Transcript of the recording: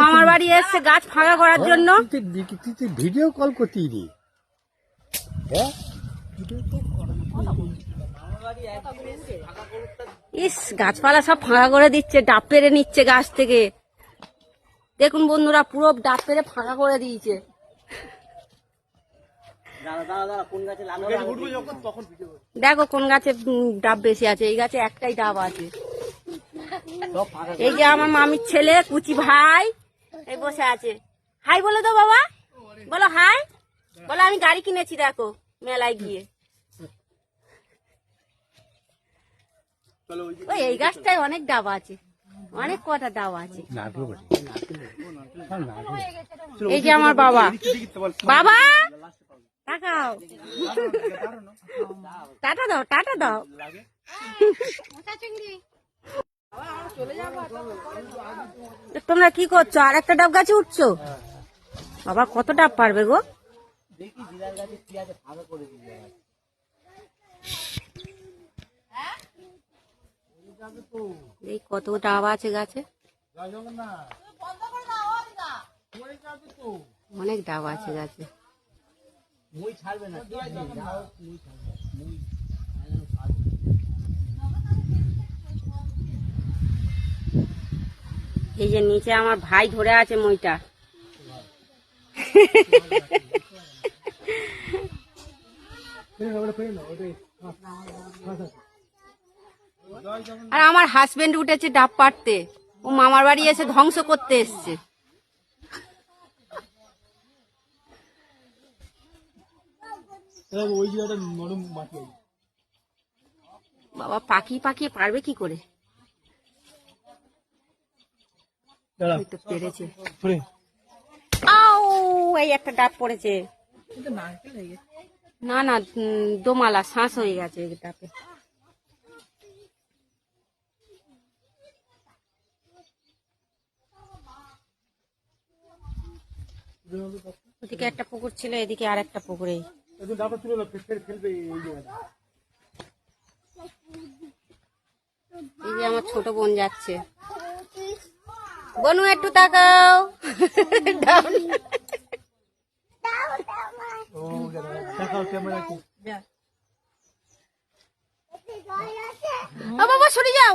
মামার বাড়ি এসছে গাছ ফাঁকা করার জন্য। ভিডিও কল করতেই রে। ইস, গাছপালা সব ফাঁকা করে দিচ্ছে, ডাব পেরে নিচ্ছে গাছ থেকে। দেখুন বন্ধুরা, পুরো ডাব পেরে ফাঁকা করে দিয়েছে। দেখো কোন গাছে ডাব বেশি আছে। এই গাছে একটাই ডাব আছে। এই যে আমার মামির ছেলে কুচি ভাই এই বসে আছে। হাই বলে তো বাবা, বলো হাই বলো। আমি গাড়ি কিনেছি দেখো মেলায় গিয়ে। ওই এই গাছটায় অনেক ডাব আছে, অনেক কটা ডাব আছে। এই যে আমার বাবা, বাবা তাকাও, টাটা দাও, টাটা দাও। তোমরা কি করছো? আর একটা ডাব গাছে উঠছো? বাবা কত ডাব পারবে গো? এই কত ডাব আছে গাছে, অনেক ডাব আছে গাছে। এই যে নিচে আমার ভাই ধরে আছে মইটা। আর আমার হাজবেন্ড উঠেছে ডাব পাড়তে। ও মামার বাড়ি এসে ধ্বংস করতে এসছে। বাবা পাখি পাকিয়ে পারবে কি করে? পেরেছে। এই একটা ডাব পড়েছে। না না, দোমালা শ্বাস হয়ে গেছে ডাবে। ওদিকে একটা পুকুর ছিল, এদিকে আর একটা পুকুরে। এই যে আমার ছোট বোন যাচ্ছে। বনু একটু তাকাও। ও বাবা সরে যাও।